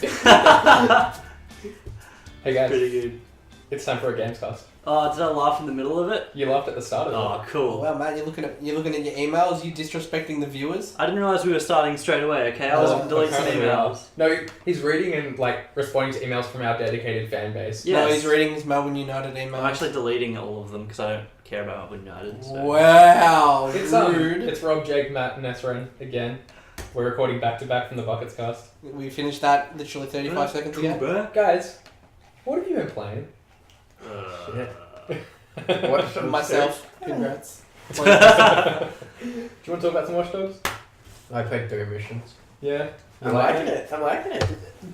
Hey guys, Pretty good. it's time for a Gamescast. Oh, did I laugh in the middle of it? You laughed at the start of it. Oh, cool. Well, Matt, you're looking at your emails. You disrespecting the viewers. I didn't realise we were starting straight away, okay? I was deleting some apparently emails. No, he's reading and responding to emails from our dedicated fan base. Yes. No, he's reading his Melbourne United emails. I'm actually deleting all of them because I don't care about Melbourne United. So. Wow, It's rude. it's Rob, Jake, Matt, and Esren again. We're recording back to back from the Buckets cast. We finished that literally 35 seconds ago. Guys, what have you been playing? What? Myself. Congrats. Do you want to talk about some Watch Dogs? I played 3 missions. Yeah. I'm liking it. I'm liking it.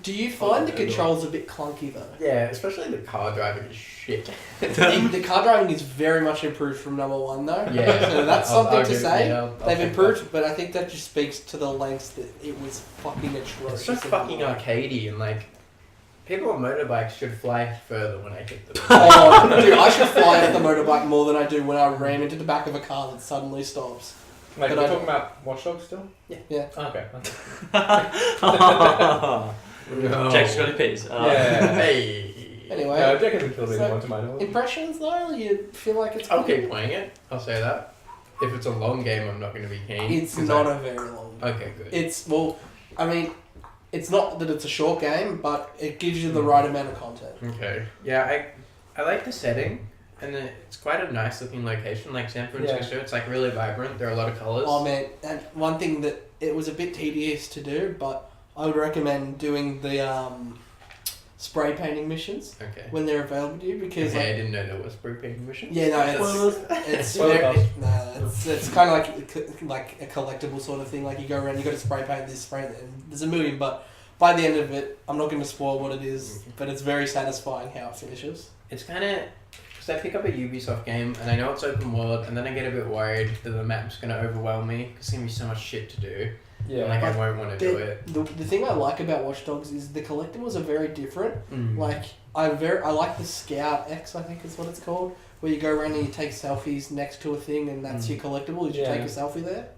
Do you find the controls a bit clunky though? Yeah, especially the car driving is shit. The car driving is very much improved from number 1 though. Yeah. So that's something to say. I'll They've take improved, but I think that just speaks to the lengths that it was fucking that. atrocious. It's so fucking arcadey and people on motorbikes should fly further when I hit them. Oh, dude, I should fly off the motorbike more than I do when I ram into the back of a car that suddenly stops. Wait, But we're I- talking about Watch Dogs still? Yeah. Oh, okay. No. Jake's got his piece. Yeah. Hey. Anyway, No, Jake hasn't killed So- anyone to my knowledge. impressions though, you feel like it's I'll keep playing it. I'll say that. If it's a long game, I'm not going to be keen. It's 'cause not a very long game. Okay, good. It's not that it's a short game, but it gives you the right amount of content. Okay. Yeah, I like the setting, and it's quite a nice looking location. Like San Francisco, it's really vibrant. There are a lot of colors. Oh man, and one thing that it was a bit tedious to do, but I would recommend doing the spray painting missions Okay. when they're available to you because Okay, I didn't know there was spray painting missions. yeah, no, it's it's kind of like a collectible sort of thing. Like you go around, you got to spray paint this, spray that, and there's a million. But by the end of it, I'm not going to spoil what it is, but it's very satisfying how it finishes. It's kind of because I pick up a Ubisoft game and I know it's open world, and then I get a bit worried that the map's going to overwhelm me because there's going to be so much shit to do. Yeah. And, I won't want to do it. The thing I like about Watch Dogs is the collectibles are very different. Mm. Like I like the Scout X, I think is what it's called, where you go around and you take selfies next to a thing, and that's your collectible. You take a selfie there.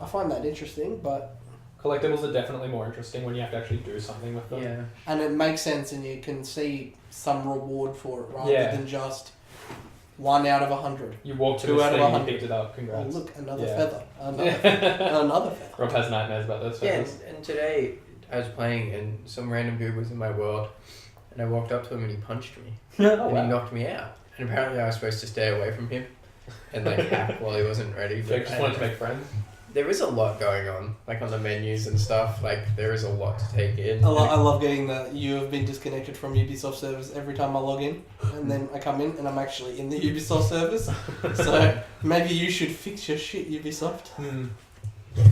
I find that interesting, but Collectibles are definitely more interesting when you have to actually do something with them. Yeah. and it makes sense, and you can see some reward for it rather than just 1 out of 100. You walked to 2 this out of thing, you 100. picked it up, Oh congrats. look, another Yeah. feather, another feather. Rob has nightmares about those Yeah, feathers. and today I was playing and some random dude was in my world, and I walked up to him and he punched me. Oh, And wow. he knocked me out. And apparently I was supposed to stay away from him and hack while he wasn't ready. Jake But just wanted to make friends. there is a lot going on, on the menus and stuff. There is a lot to take in. I love getting the you have been disconnected from Ubisoft servers every time I log in, and then I come in and I'm actually in the Ubisoft servers. So maybe you should fix your shit, Ubisoft.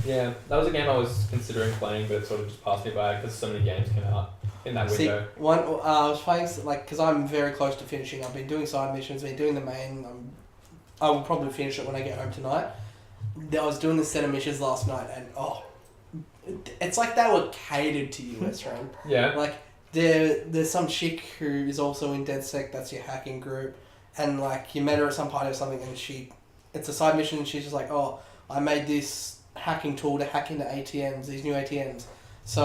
Yeah, that was a game I was considering playing, but it sort of just passed me by because so many games came out in that See, window. I was playing because I'm very close to finishing. I've been doing side missions, been doing the main. I will probably finish it when I get home tonight. I was doing the set of missions last night, and it's like they were catered to you, Esran. Yeah. Like there's some chick who is also in DedSec. That's your hacking group, and you met her at some party or something, and it's a side mission, and she's just like, oh, I made this hacking tool to hack into ATMs, these new ATMs. So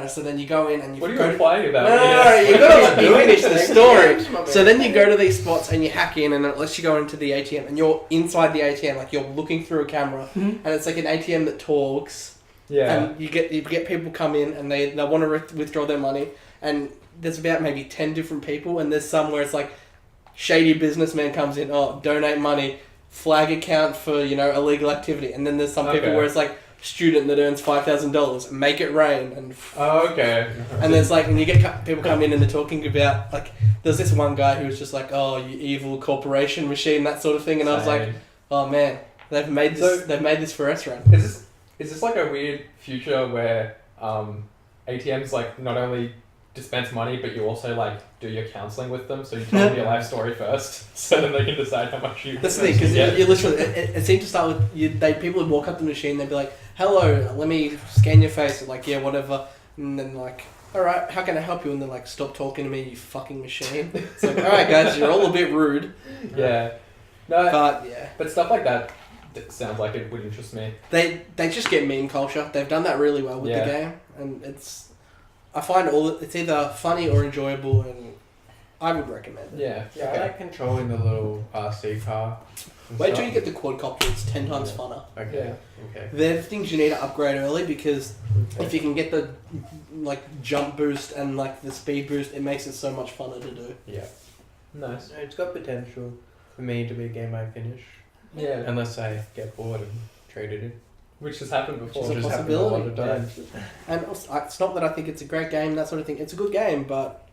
so then you go in and you What are you go implying about? no, you gotta let me finish the story. Yeah. So then you go to these spots and you hack in, and it lets you go into the ATM, and you're inside the ATM, you're looking through a camera, and it's like an ATM that talks. Yeah. And you get people come in and they want to withdraw their money, and there's about maybe 10 different people, and there's some where it's shady businessman comes in, donate money, flag account for illegal activity, and then there's some people where it's student that earns $5,000, make it rain, and Oh, okay. and there's and you get people come in and they're talking about there's this one guy who was just oh, you evil corporation machine, that sort of thing, and I was like, oh man, they've made this for restaurant. Is this a weird future where ATMs not only dispense money, but you also do your counselling with them, so you tell them your life story first, so then they can decide how much you. That's the thing, because you literally it seemed to start with people would walk up to the machine, they'd be like, hello, let me scan your face, and yeah, whatever, and then all right, how can I help you? And then stop talking to me, you fucking machine. It's all right, guys, you're all a bit rude. Yeah. No. But yeah. But stuff like that sounds like it would interest me. They just get meme culture. They've done that really well with Yeah. the game, and it's I find it's either funny or enjoyable, and I would recommend it. Yeah. Yeah, Okay. I like controlling the little RC car. and Wait till stuff. you get the quadcopter; it's 10 times Yeah. funner. Okay. Okay. They're things you need to upgrade early because if you can get the like jump boost and like the speed boost, it makes it so much funner to do. Yeah. Nice. It's got potential for me to be a game I finish. Yeah. Unless I get bored and trade it in. Which has happened before. Which is a Just happened a lot of possibility. times. And also, it's not that I think it's a great game, that sort of thing. It's a good game, but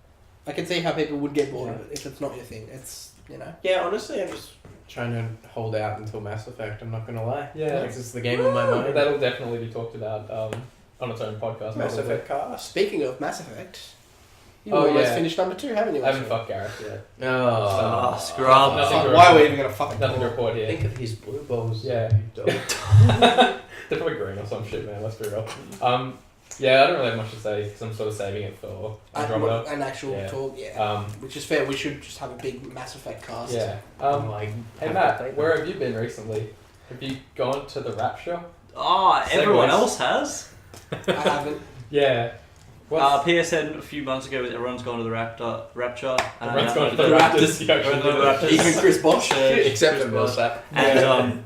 I can see how people would get bored of it if it's not your thing. It's, you know. Yeah, honestly, I'm just trying to hold out until Mass Effect. I'm not gonna lie. Yeah. Like, it's the game on my mind. That'll definitely be talked about on its own podcast. Mass probably. Effect cast. Speaking of Mass Effect, you've Oh, almost yeah. finished number 2, haven't you? I haven't fucked Gareth yet. No. scrub. Nothing to Why are we report. even gonna fucking Nothing to talk? report here. Think of his blue balls. Yeah. you dog. They're probably green or some shit, man. Let's be real. Yeah, I don't really have much to say because I'm sort of saving it for Andromeda. An actual Yeah. talk, yeah. Um, Which is fair. We should just have a big Mass Effect cast. yeah. Like, Hey Matt, where have you been recently? Have you gone to the Rapture? Oh, everyone Segways. else has. I haven't. Yeah. PSN a few months ago, everyone's gone to the Rapture. And Everyone's I gone to the downloaded Raptors. You actually Everyone's gone to the did it. Raptors. Even Chris Bosch. except Chris for Bosch. Millsap. And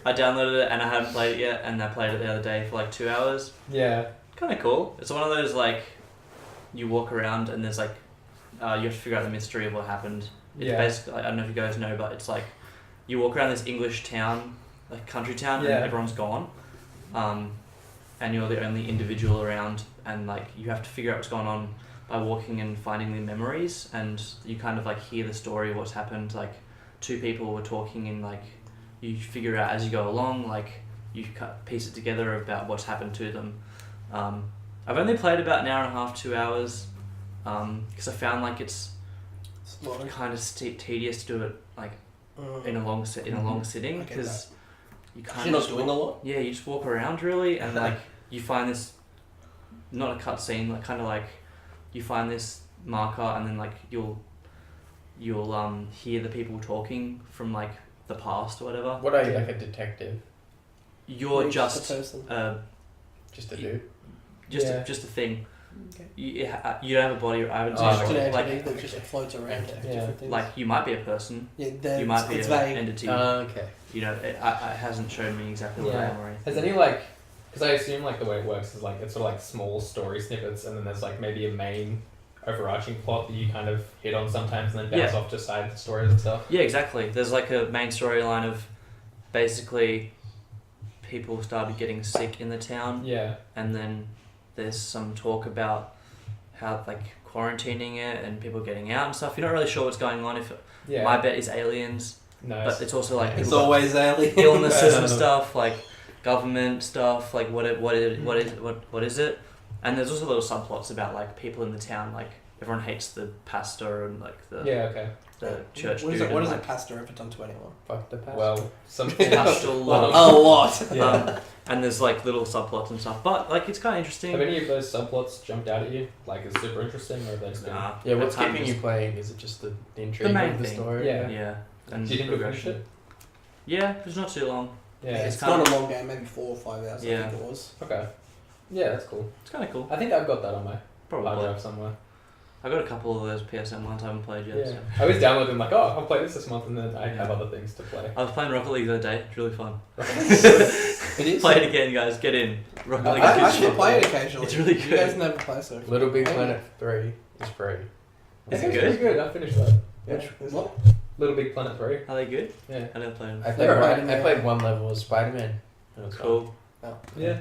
I downloaded it and I haven't played it yet, and I played it the other day for like 2 hours. Yeah. Kind of cool. It's one of those like, you walk around and there's like, you have to figure out the mystery of what happened. It's Yeah. basically, I don't know if you guys know, but it's like, you walk around this English town, like country town, Yeah. and everyone's gone. And you're the only individual around, and like you have to figure out what's going on by walking and finding the memories, and you kind of like hear the story of what's happened. Like, two people were talking, and like you figure out as you go along, like you piece it together about what's happened to them. I've only played about an hour and a half, 2 hours, because I found like it's kind of tedious to do it like in a long sitting, I get because you kind You're of not doing a lot. yeah, you just walk around really, and like you find this, not a cutscene, like kind of like you find this marker, and then like you'll hear the people talking from like the past or whatever. What are you, like a detective? You're a just person. Just a dude? Yeah. just a thing. Okay. You don't have a body, or I haven't Oh, seen Just okay. an like entity that just floats around. Yeah. Different things. like you might be a person, yeah, you might be it's an vague. entity. Okay. You know, it hasn't shown me exactly what I Yeah. am or anything. Has any like, because I assume like the way it works is like it's sort of like small story snippets, and then there's like maybe a main overarching plot that you kind of hit on sometimes, and then bounce Yeah. off to side stories and stuff. Yeah, exactly. There's like a main storyline of basically people started getting sick in the town, Yeah. and then there's some talk about how like quarantining it and people getting out and stuff. You're not really sure what's going on. If Yeah. my bet is aliens, Nice. but it's also like It's people got always alien. illnesses and stuff, like government stuff, like what is it? And there's also little subplots about like people in the town, like everyone hates the pastor and like the Yeah. Okay. the church What is dude it? What and, has a like, pastor ever done to anyone? Fuck the past. Well, some pastor law. A lot. Yeah. And there's like little subplots and stuff, but like it's kind of interesting. Have any of those subplots jumped out at you? Like, is super interesting, or have they just been? Nah, Yeah, what's I kind of keeping you just- playing? Is it just the intrigue main of the thing. story? Yeah. Yeah, and Do you think you'll finish progression. it? Yeah, it's not too long. Yeah. It's kinda- not a long game, maybe 4 or 5 hours. I Yeah. think it was. Okay. Yeah, that's cool. It's kind of cool. I think I've got that on my hard Probably. drive somewhere. I got a couple of those PSN ones I haven't played yet. Yeah. So. I always download them like, oh, I'll play this month, and then I Yeah. have other things to play. I was playing Rocket League the other day. It's really fun. It is. Play it again, guys. Get in. Rocket League. I is should fun. play it occasionally. It's really You good. guys never play so. Little Big Yeah. Planet 3 is free. Is It's it pretty good? good. I finished that. Yeah. What? Little Big Planet 3. Are they good? Yeah. I never played them. I played, Never one, mind, I yeah. played one level of Spider-Man. It was fun. Cool. Yeah.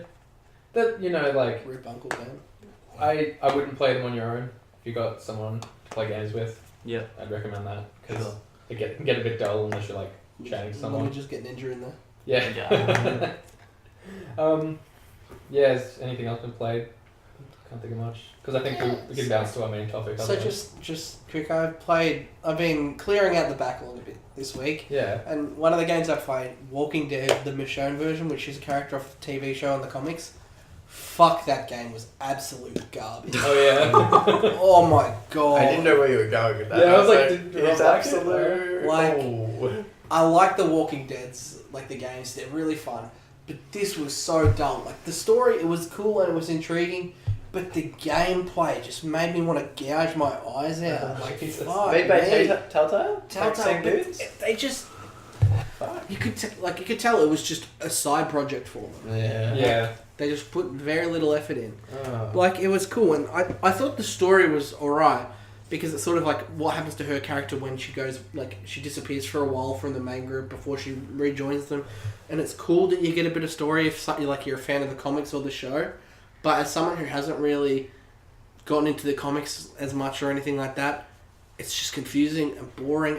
That, you know, like, Rip Uncle Ben. I wouldn't play them on your own. If you got someone to play games with, Yeah. I'd recommend that. Because Cool. they get a bit dull unless you're like chatting to Let someone. me just get Ninja in there. Yeah. Yeah. Yeah, has anything else been played? Can't think of much. Because I think we can bounce to our main topic. So otherwise. just quick, I've been clearing out the backlog a bit this week. Yeah. And one of the games I played, Walking Dead, the Michonne version, which is a character off the TV show and the comics. Fuck, that game was absolute garbage. Oh yeah. Oh my god. I didn't know where you were going with that. Yeah, I was like, did Rob it's like it? absolute. Like- Oh. I like the Walking Dead's, like the games, they're really fun. But this was so dull. Like the story, it was cool and it was intriguing, but the gameplay just made me want to gouge my eyes out. Like, fuck, Made by man. Telltale? Telltale, Same but dudes? they just Fuck. you could tell it was just a side project for them. Yeah. Yeah. They just put very little effort in. Oh. Like, it was cool, and I thought the story was alright, because it's sort of like what happens to her character when she goes, like, she disappears for a while from the main group before she rejoins them, and it's cool that you get a bit of story if you're a fan of the comics or the show, but as someone who hasn't really gotten into the comics as much or anything like that, it's just confusing and boring,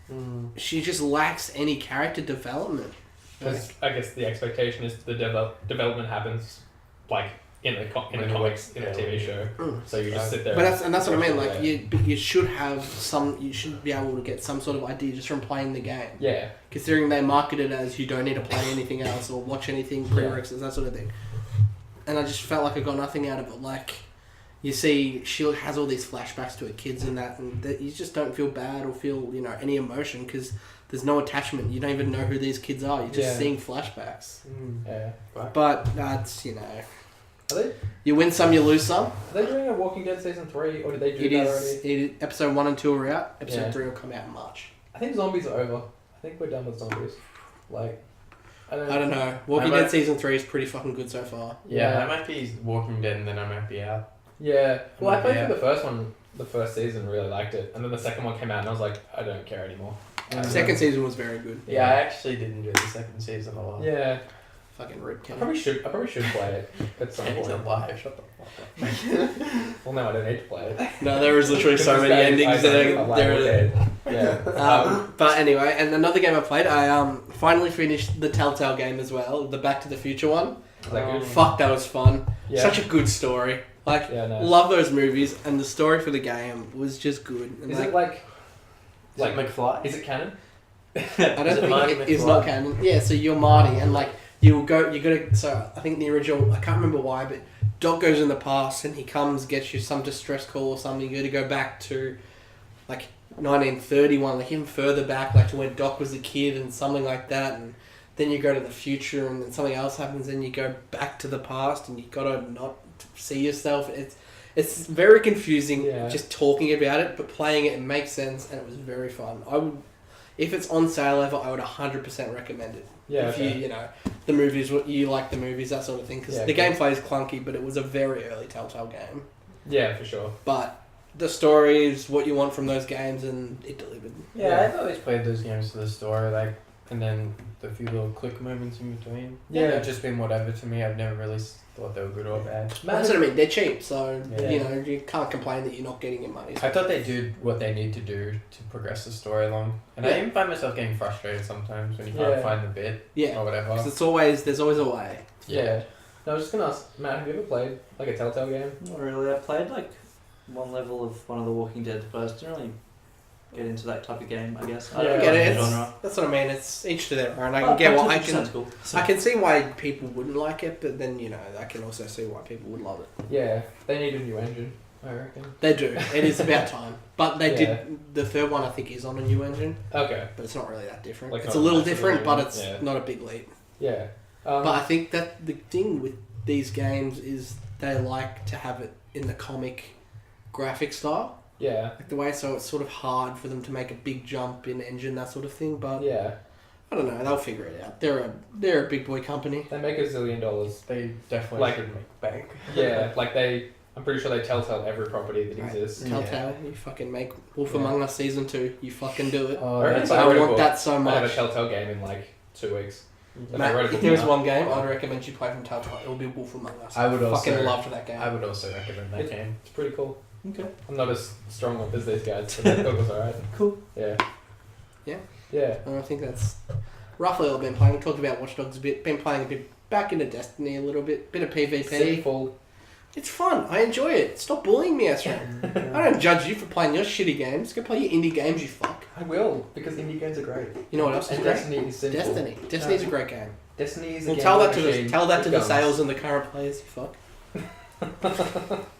and she just lacks any character development. Because I guess the expectation is the development happens like in the comics, in the TV show. So you just sit there. But that's what I mean. Like, yeah. you should have some. You should be able to get some sort of idea just from playing the game. Yeah. Considering they market it as you don't need to play anything else or watch anything prerequisites, that sort of thing. And I just felt like I got nothing out of it. Like, you see, she has all these flashbacks to her kids and that, and that you just don't feel bad or feel any emotion because there's no attachment. You don't even know who these kids are. You're just seeing flashbacks. Yeah. But that's Are they? you win some, you lose some. Are they doing a Walking Dead season 3, or did they do It that is. already? Episode 1 and 2 are out. Episode Yeah. 3 will come out in March. I think zombies are over. I think we're done with zombies. Like, I don't know. Walking Dead season 3 is pretty fucking good so far. Yeah, I might be Walking Dead and then I might be out. Yeah. Well, I played Yeah. through the first one, the first season, really liked it, and then the second one came out, and I was like, I don't care anymore. Second season was very good. Yeah, I actually did enjoy the second season a lot. Yeah. Fucking rip I Ken. probably should play it at some Kenny's point. alive, shut the fuck up. Well, no, I don't need to play it. No, there is literally so many endings there. Yeah. But anyway, and another game I played, I finally finished the Telltale game as well, the Back to the Future one. Is that good? Fuck, that was fun. Yeah. Such a good story. Like, Yeah, no. love those movies, and the story for the game was just good. And Is it like McFly? is it canon? I Is don't it think Marty it is McFly? not canon. Yeah, so you're Marty, and like you gotta. So I think the original, I can't remember why, but Doc goes in the past and he comes, gets you some distress call or something. You got to go back to like 1931, like even further back, like to when Doc was a kid and something like that, and then you go to the future and then something else happens and you go back to the past and you gotta not see yourself. It's very confusing just talking about it, but playing it makes sense and it was very fun. I would, if it's on sale ever, I would 100% recommend it. Yeah, if okay. you the movies, you like the movies, that sort of thing. Because the gameplay is clunky, but it was a very early Telltale game. Yeah, for sure. But the story is what you want from those games, and it delivered. Yeah, I've always played those games for the story, like, and then the few little click moments in between. Yeah. They've just been whatever to me. I've never really thought they were good or bad. That's what I mean. They're cheap, so Yeah. you can't complain that you're not getting your money. I thought they did what they need to do to progress the story along. And I even find myself getting frustrated sometimes when you can't find the bit Yeah, or whatever. because there's always a way. Yeah. No, I was just gonna ask, Matt, have you ever played like a Telltale game? Not really. I played like one level of one of the Walking Dead, but I didn't really get into that type of game. I guess. I Yeah, don't get know it. the genre. That's what I mean. It's each to their own. I can get what I can. Sounds cool. I can see why people wouldn't like it, but then I can also see why people would love it. Yeah, they need a new engine, I reckon. They do. It is about time. But they Yeah. did. The third one I think is on a new engine, Okay. but it's not really that different. Like it's not a little massively different, but new, it's yeah. not a big leap. Yeah. But I think that the thing with these games is they like to have it in the comic graphic style. Yeah. Like the way, so it's sort of hard for them to make a big jump in engine, that sort of thing. But Yeah. I don't know, they'll figure it out. They're a big boy company. They make $1 zillion. They definitely Like- should make bank. Yeah, like I'm pretty sure they Telltale every property that Right. exists. Telltale, you fucking make Wolf Yeah. Among Us Season 2. You fucking do it. Oh, I reckon that's if I wrote a want book, that so I'd have a much. Telltale game in like 2 weeks. If I wrote a Matt, book if there was now- one game I'd recommend you play from Telltale, it would be Wolf Among Us. I would also fucking loved that game. I would also recommend that game. It's pretty cool. Okay. I'm not as strong up as these guys, but I thought it was alright. Cool. Yeah. Yeah. Yeah. And I think that's roughly all I've been playing. We talked about Watch Dogs a bit. Been playing a bit back into Destiny a little bit. Bit of PvP. Sinful. It's fun. I enjoy it. Stop bullying me, Astro. I don't judge you for playing your shitty games. Go play your indie games, you fuck. I will, because indie games are great. You know what else is And great? Destiny is sinful. Destiny. Destiny's a great game. Destiny is a Well, game tell with that to the machine tell that to with the guns. sales and the current players, you fuck.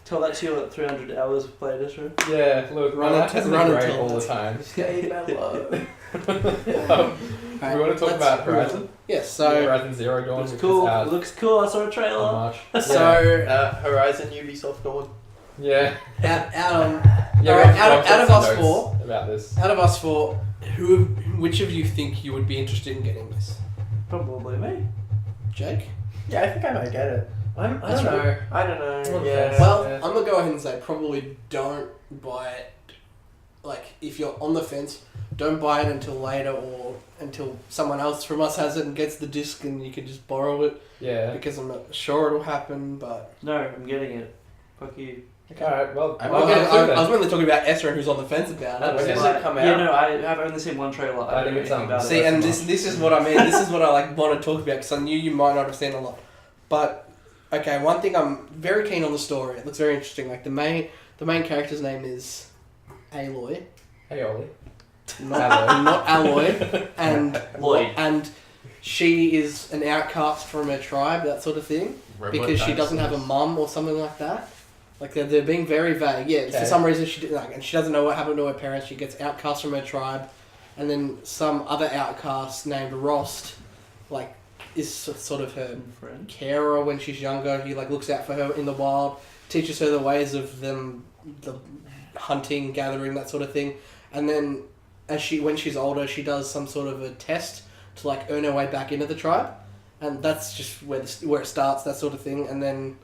Tell that to your 300 hours of play, Astro. Yeah, look, Run my it- life hasn't run been it great till all the it's- time. Stay mellow. Right, we want to talk let's about move on. Horizon. Yes, so Horizon Zero Dawn. Looks which cool. Is out Looks cool. I saw a in trailer. March. so Horizon, Ubisoft, Dawn. Yeah. out Yeah. out of us four, about this. out of us four, which of you think you would be interested in getting this? Probably me. Jake? Yeah, I think I might get it. I don't That's know. right. I don't know. Well, Yeah. Well, Yeah. I'm gonna go ahead and say probably don't buy it. Like, if you're on the fence, don't buy it until later or until someone else from us has it and gets the disc and you can just borrow it. Yeah. Because I'm not sure it'll happen, but... No, I'm getting it. Fuck you. Alright, well, I'm I'll okay. get it too I then. was mainly talking about Ezra who's on the fence about it. When does But- it come Yeah, out? no, I have only seen one trailer. I think don't it's know anything about See, it. and this is what I mean. This is what I want to talk about because I knew you might not have seen a lot. But okay, one thing I'm very keen on the story. It looks very interesting. Like the main character's name is Aloy, Aioli. not Aloy, and Lloyd. and she is an outcast from her tribe, that sort of thing, because she doesn't have a mum or something like that. Like they're being very vague. Yeah, Okay. for some reason she and she doesn't know what happened to her parents. She gets outcast from her tribe, and then some other outcast named Rost, like, is sort of her Friend. carer when she's younger. He like looks out for her in the wild, teaches her the ways of the hunting, gathering, that sort of thing, and then when she's older, she does some sort of a test to like earn her way back into the tribe, and that's just where it starts, that sort of thing, and then.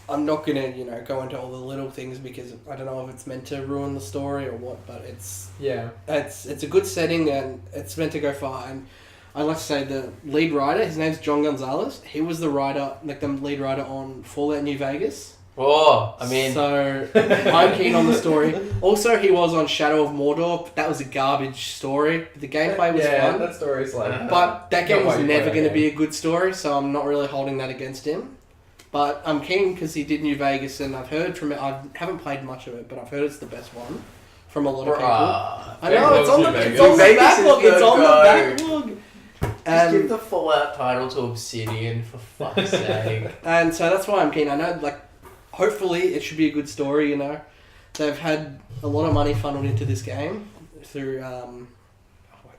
I'm not gonna, go into all the little things because I don't know if it's meant to ruin the story or what, but it's a good setting and it's meant to go far. And I'd like to say the lead writer, his name's John Gonzalez. He was the lead writer on Fallout New Vegas. Oh, I mean, So I'm keen on the story. Also, he was on Shadow of Mordor. But that was a garbage story. The gameplay was yeah, fun, that story's like. but that game Not why was you never play going to that be a good story. So I'm not really holding that against him. But I'm keen because he did New Vegas, and I've heard from it. I haven't played much of it, but I've heard it's the best one from a lot of people. I know it's on the backlog. It's on the backlog. Just give the Fallout title to Obsidian, for fuck's sake. And so that's why I'm keen. I know, hopefully it should be a good story. They've had a lot of money funneled into this game through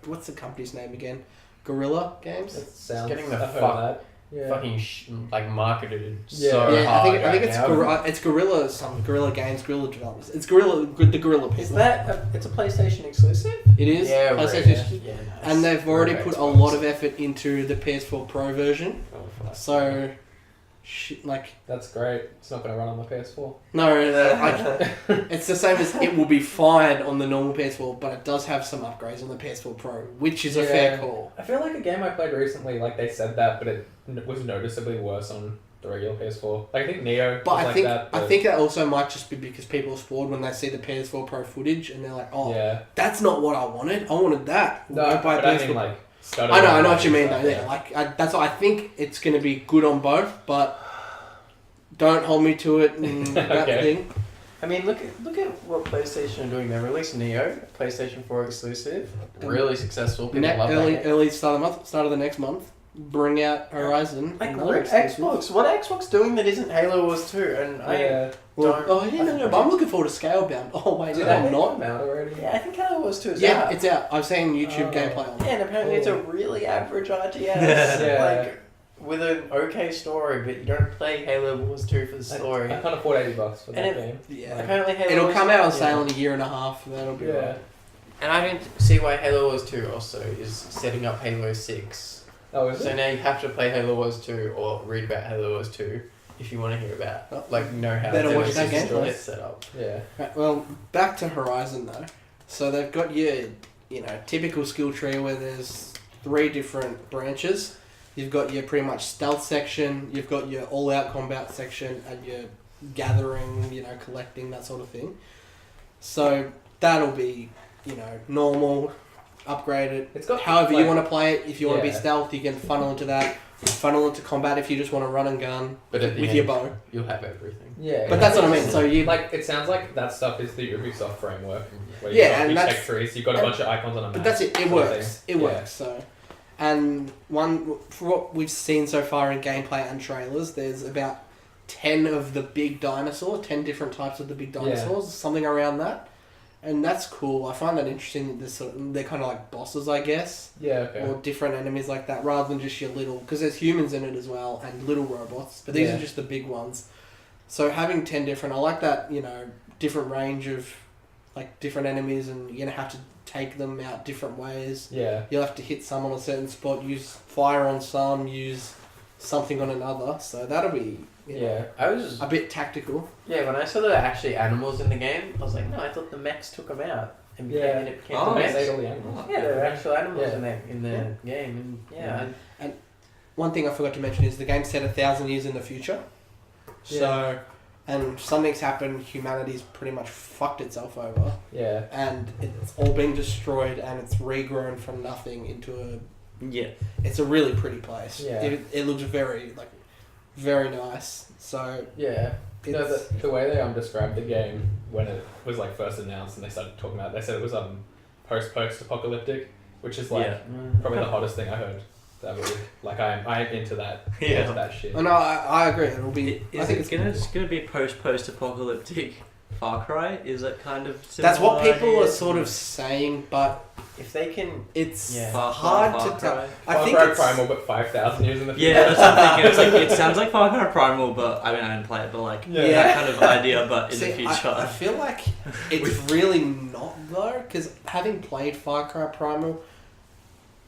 what's the company's name again? Guerrilla Games. It sounds. getting the I've heard fuck- that. Yeah. Fucking marketed Yeah. so Yeah, hard. I think it's right it's Guerrilla Games, Guerrilla developers. It's the Guerrilla now. people. Is that it's a PlayStation exclusive? It is. Yeah, PlayStation rare. exclusive. Yeah, nice. And they've already Rare put a Xbox. lot of effort into the PS4 Pro version. Oh, fuck. So, That's great. It's not going to run on the PS4. no, it's the same as it will be fine on the normal PS4, but it does have some upgrades on the PS4 Pro, which is a fair Yeah. call. I feel like a game I played recently, they said that, but it was noticeably worse on the regular PS4. I think Neo But was I like think that. I think that also might just be because people are spoiled when they see the PS4 Pro footage and they're like, oh, Yeah. that's not what I wanted. I wanted that. No, Go buy but a I PS4. mean, stutter. I know what you mean stuff, though. Yeah, that's what I think it's going to be good on both, but don't hold me to it and that Okay. thing. I mean, look at what PlayStation are doing. They released Neo, PlayStation 4 exclusive, really successful. People love that game. Early start of the next month, bring out Horizon. Like another rip exclusive. Xbox. What are Xbox doing that isn't Halo Wars 2? And Yeah. Well, Don't- no, but I'm looking forward to Scalebound. Oh wait, Did no, that I'm not. come out already? I think Halo Wars 2 is Yeah, out. it's out. I've seen YouTube Oh. gameplay on it. Yeah, and apparently it's a really average RTS. Yeah. With an okay story, but you don't play Halo Wars 2 for the story. I can't afford $80 for that And game. Yeah. Apparently Halo It'll Wars come out on yeah. sale in a year and a half. That'll be Yeah. right. And I don't see why Halo Wars 2 also is setting up Halo 6. Oh, is So it? now you have to play Halo Wars 2 or read about Halo Wars 2 if you want to hear about, Oh. know how Better Halo watch that 6 gameplay. is set up. Yeah. Right, well, back to Horizon though. So they've got your, typical skill tree where there's 3 different branches. You've got your pretty much stealth section, you've got your all-out combat section, and your gathering, collecting, that sort of thing. So that'll be, normal, upgraded. It's got However you want to play it. If you want to be Yeah. stealth, you can funnel into that. Funnel into combat if you just want to run and gun But at the with end, your bow. you'll have everything. Yeah. But that's what I mean. So you It sounds like that stuff is the Ubisoft framework. Where Yeah, you've got and these that's- tech trees, you've got a bunch of icons on a map. But that's it. It sort of works. thing. It Yeah. works. So, and for what we've seen so far in gameplay and trailers, there's about 10 of the big dinosaurs, 10 different types of the big dinosaurs, something around that. And that's cool. I find that interesting that they're kind of like bosses, I guess. Yeah, okay. Or different enemies like that, rather than just your little... Because there's humans in it as well, and little robots. But these are just the big ones. So having 10 different... I like that, different range of, like, different enemies, and you're going to have to take them out different ways. Yeah. You'll have to hit some on a certain spot, use fire on some, use something on another. So that'll be... I was a bit tactical. Yeah, when I saw there were actually animals in the game, I was like, no, I thought the mechs took them out and it became the mechs. All the animals. Yeah, there were actual animals in the game, and And one thing I forgot to mention is the game's set 1,000 years in the future. So, and something's happened. Humanity's pretty much fucked itself over. Yeah. And it's all been destroyed, and it's regrown from nothing into a. Yeah. It's a really pretty place. Yeah. It looks very nice. So Yeah. it's, The way they described the game when it was like first announced and they started talking about it, they said it was post-apocalyptic, which is like probably the hottest thing I heard that week. Like I'm into that. Into that shit. no, I agree. It'll be. I think it's gonna be post-apocalyptic Far Cry. Is it kind of? That's what people are ideas? sort of saying, but if they can, it's Far hard Cry. to tell. I Far think Cry it's, Primal, but 5,000 years in the future. Yeah, that's what I'm thinking. It's like it sounds like Far Cry Primal, but I mean I didn't play it, but like that kind of idea, but in the future. I feel like it's really not though, because having played Far Cry Primal,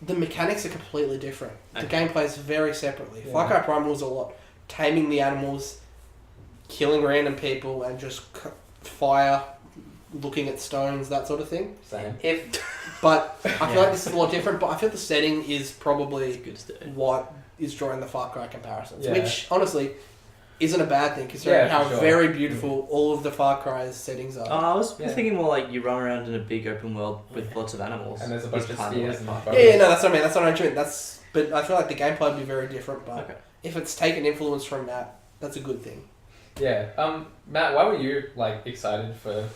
the mechanics are completely different. The game plays very separately. Yeah. Far Cry Primal was a lot taming the animals, killing random people, and just fire, looking at stones, that sort of thing. Same. But I feel like this is a lot different. But I feel the setting is probably Good stuff. what is drawing the Far Cry comparisons, Yeah. which honestly isn't a bad thing, considering how for sure. very beautiful all of the Far Cry's settings are. I was thinking more like you run around in a big open world with lots of animals. And there's a bunch It's of kinda spears like and Far Cry. bows. No, that's what I mean. That's what I meant. But I feel like the gameplay would be very different. But Okay. if it's taken influence from that, that's a good thing. Yeah. Matt, why were you like excited for,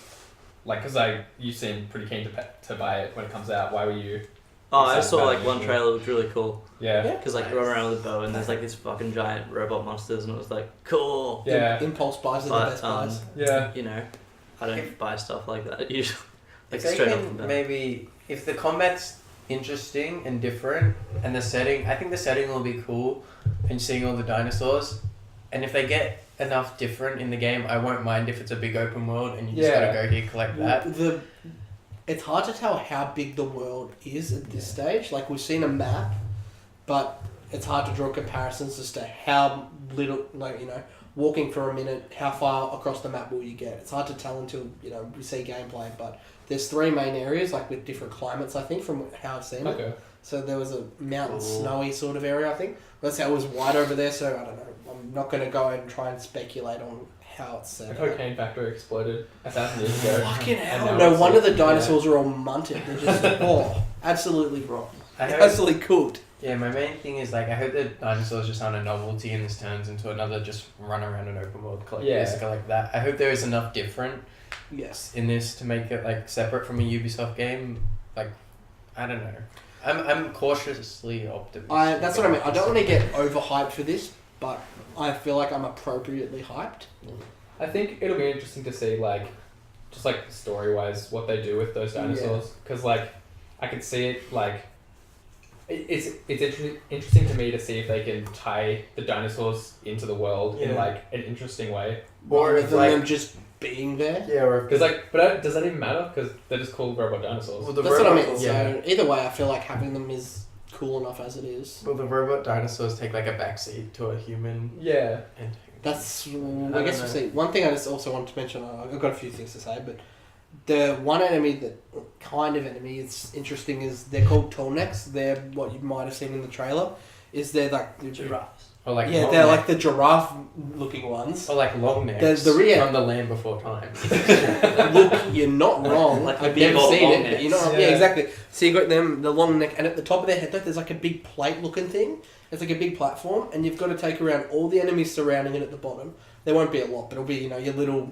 like, because you seem pretty keen to buy it when it comes out. Why were you? Oh, I excited saw about like it one initially? trailer looked really cool. Yeah. Because like you run around with a bow and there's like these fucking giant robot monsters and it was like cool. Yeah. Impulse buys are But, the best buys. Yeah. You know, I don't buy stuff like that usually. Like if they straight off the can bat. maybe, if the combat's interesting and different, and the setting, I think the setting will be cool, and seeing all the dinosaurs, and if they get enough different in the game, I won't mind if it's a big open world and you just gotta go here collect that. It's hard to tell how big the world is at this stage. Like, we've seen a map, but it's hard to draw comparisons as to how little, like, walking for a minute, how far across the map will you get? It's hard to tell until, we see gameplay, but there's 3 main areas, like, with different climates, I think, from how I've seen it. Okay. So there was a mountain, snowy sort of area, I think. Let's say it was white over there, so I don't know. I'm not going to go and try and speculate on how it's set The up. cocaine factory exploded 1,000 years ago. Fucking And hell. now No it's wonder like- the dinosaurs are all munted. They're just, absolutely raw. I hope, Absolutely cooked. yeah, my main thing is, like, I hope the dinosaurs just aren't a novelty and this turns into another just run around an open world collect this, go like that. I hope there is enough different Yes. in this to make it, like, separate from a Ubisoft game. Like, I don't know. I'm cautiously optimistic. That's what I mean. I don't want to get overhyped for this, but I feel like I'm appropriately hyped. I think it'll be interesting to see, like, just like story-wise, what they do with those dinosaurs. Because, like, I could see it, like, it's interesting to me to see if they can tie the dinosaurs into the world in, like, an interesting way. Or Rather if, than like- them just being there. Yeah, or if Because, like, but does that even matter? Because they're just called robot dinosaurs. well, the That's what I robot, mean. So either way, I feel like having them is cool enough as it is. Well, the robot dinosaurs take, like, a backseat to a human. Yeah. And That's, I don't guess know. we'll see. One thing I just also wanted to mention, I've got a few things to say, but the one enemy it's interesting is they're called tall necks. They're what you might have seen in the trailer. Is they're like Giraffes. or like yeah, long they're neck. like the giraffe looking ones. Or like long necks There's the rear- from the Land Before Time. Look, you're not wrong. Like the I've big never old seen long it, but you're not necks. wrong. Yeah, Yeah. exactly. So you got them, the long neck, and at the top of their head, there's like a big plate looking thing. It's like a big platform, and you've got to take around all the enemies surrounding it at the bottom. There won't be a lot, but it'll be, your little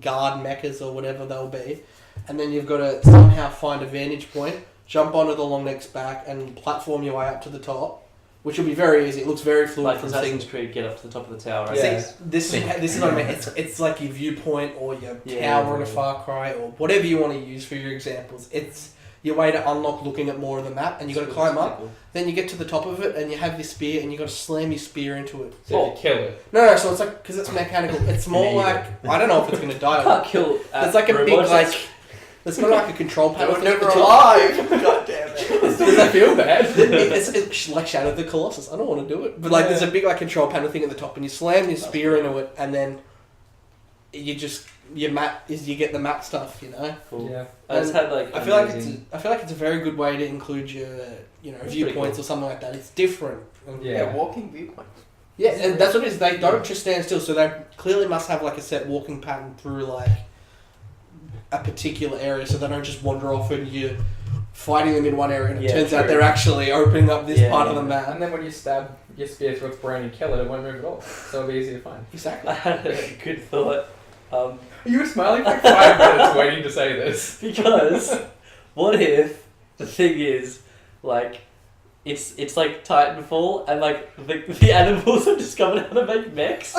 guard mechas or whatever they'll be. And then you've got to somehow find a vantage point, jump onto the long neck's back, and platform your way up to the top which will be very easy. It looks very fluid Like from Assassin's seeing. Creed, get up to the top of the tower. Right? Yeah. See, this is what I mean. It's like your viewpoint or your Yeah, tower in a Far Cry or whatever you want to use for your examples. It's your way to unlock looking at more of the map, and you got to climb up. Then you get to the top of it, and you have this spear, and you got to slam your spear into it. So if you kill it. No, so it's like because it's mechanical. It's more like I don't know if it's gonna die. Can't kill. It's like a big robots. like. There's not like a control panel. They were thing at the never top. alive. God damn it. Does that feel bad? It's like Shadow of the Colossus. I don't want to do it, but like there's a big like control panel thing at the top, and you slam your spear into it, and then you just your map is you get the map stuff, you know. Cool. Yeah. I just had like. I feel like it's a very good way to include your That's viewpoints pretty cool. or something like that. It's different. And Yeah. Walking viewpoint. yeah, and that's what it is. They don't just stand still, so they clearly must have like a set walking pattern through like a particular area, so they don't just wander off and you're fighting them in one area, and it Yeah, turns out true. they're actually opening up this Yeah, part of yeah. the map. And then when you stab your spear through its brain and kill it, it won't move at all. So it'll be easy to find. Exactly. I had a good thought. You were smiling for 5 minutes waiting to say this. Because what if the thing is like it's like Titanfall and like the animals have discovered how to make mechs.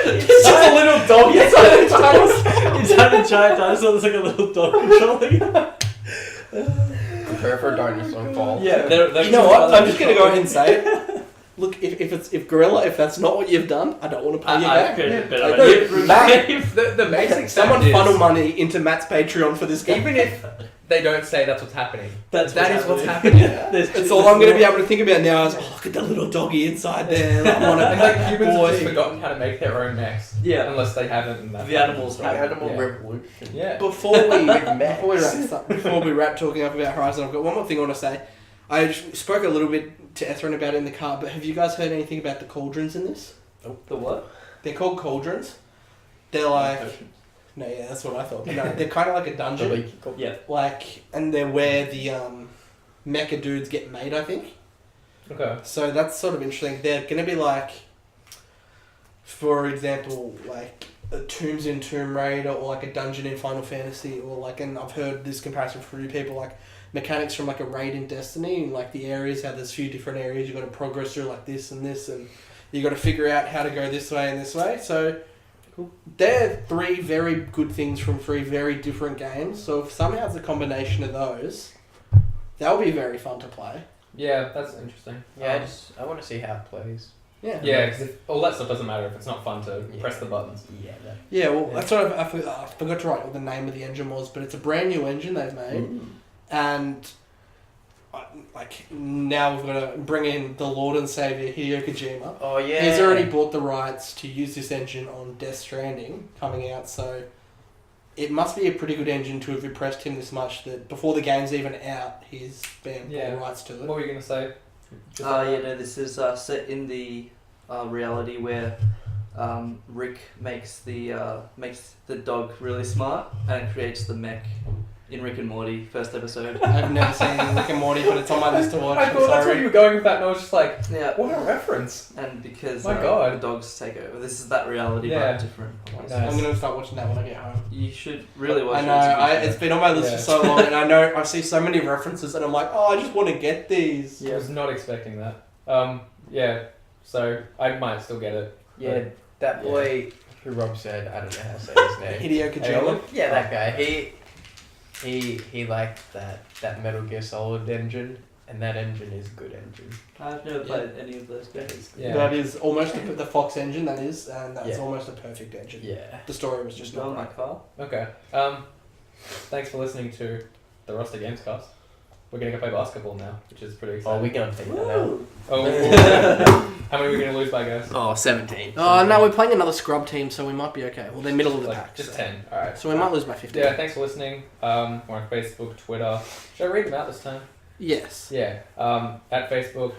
It's just a little dog inside a dinosaur. Inside a giant dinosaur, there's like a little dog controlling it. Prepare for dinosaur fall. Yeah, they're You know what? I'm just gonna go ahead and say it. Look, if Gorilla, if that's not what you've done, I don't want to pay you I've back. created a bit Yeah. of Look, a Matt, The basic someone fact is, funnel money into Matt's Patreon for this game. even if they don't say that's what's happening, That's that is what's happening. happening. It's all I'm going to be able to think about now is, oh, look at that little doggy inside there. I want And to like humans have just boy. forgotten how to make their own mechs. Yeah. Unless they haven't. And that's The animals The have. animal Yeah. revolution. Yeah. Before we Mechs. before we wrap talking up about Horizon, I've got one more thing I want to say. I spoke a little bit to Ethrin about it in the car, but have you guys heard anything about the cauldrons in this? The what? They're called cauldrons. They're like no, yeah, that's what I thought. No, they're kind of like a dungeon, Yeah. like, and they're where the mecha dudes get made, I think. Okay. So that's sort of interesting. They're going to be like, for example, like a Tombs in Tomb Raider or like a dungeon in Final Fantasy, or like, and I've heard this comparison from a few people, like mechanics from like a raid in Destiny, and like the areas, how there's a few different areas you've got to progress through, like this and this, and you got to figure out how to go this way and this way. So Cool. they're three very good things from three very different games. So if somehow it's a combination of those, that'll be very fun to play. Yeah, that's interesting. Yeah, I want to see how it plays. Yeah. Yeah, because all that stuff doesn't matter if it's not fun to press the buttons. Yeah. Yeah, well, that's what I forgot to write what the name of the engine was, but it's a brand new engine they've made, and like now we've got to bring in the Lord and Savior Hideo Kojima. Oh yeah. He's already bought the rights to use this engine on Death Stranding coming out, so it must be a pretty good engine to have impressed him this much that before the game's even out, he's been bought the rights to it. What were you going to say? This is set in the reality where Rick makes the dog really smart and creates the mech in Rick and Morty first episode. I've never seen Rick and Morty, but it's on my list to watch. I I'm thought that's where sorry. you were going with that, and I was just like, Yeah, what a reference. and because My God. the dogs take over. This is that reality, Yeah. but different. Nice. I'm gonna start watching that when I get home. You should really watch I it. know, It's a it's been on my list Yeah. for so long, and I know I see so many references, and I'm like, oh, I just want to get these. I was not expecting that. Yeah, so I might still get it. Yeah, that boy who Rob said, I don't know how to say his name. Hideo Kojima. Aioli? Yeah, that guy. He liked that Metal Gear Solid engine, and that engine is a good engine. I've never played any of those games. Yeah. That is almost the Fox engine, that is, and that's Yeah. almost a perfect engine. Yeah. The story was just Just on not my right. car. Okay. Thanks for listening to the Roster Gamescast. We're going to go play basketball now, which is pretty Oh, exciting. we're gonna take that out. How many are we going to lose by, guys? Oh, 17. Oh, no, we're playing another scrub team, so we might be okay. Well, they're middle of the pack. Just so. 10. Alright. So we might lose by 15. Yeah, thanks for listening. We're on Facebook, Twitter. Should I read them out this time? Yes. Yeah. At Facebook,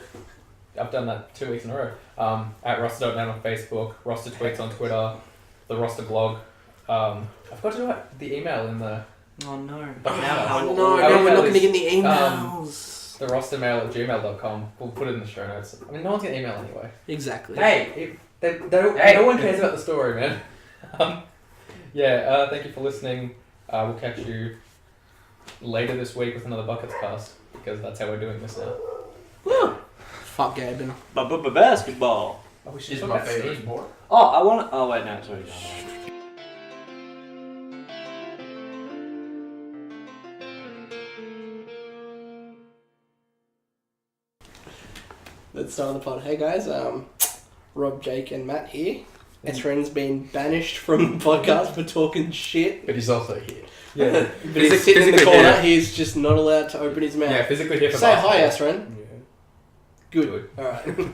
I've done that 2 weeks in a row. At roster.net on Facebook, roster tweets on Twitter, the roster blog. I forgot to do the email in the Oh no. But now Oh, our no, email we're not going to is, get the emails. the rostermail@gmail.com. We'll put it in the show notes. I mean, no one's gonna email anyway. Exactly. Hey, no one cares about the story, man. Thank you for listening. We'll catch you later this week with another Buckets cast. because that's how we're doing this now. Fuck Gaben. Basketball. Oh, we Is my favourite sport. Oh, I want. Oh wait, no, sorry. Let's start on the pod. Hey guys, Rob, Jake, and Matt here. Esren's been banished from the podcast for talking shit. But he's also here. Yeah. But he's sitting in the corner. He's just not allowed to open his mouth. Yeah, physically here for Say hi, basketball. Esren. Yeah. Good. All right.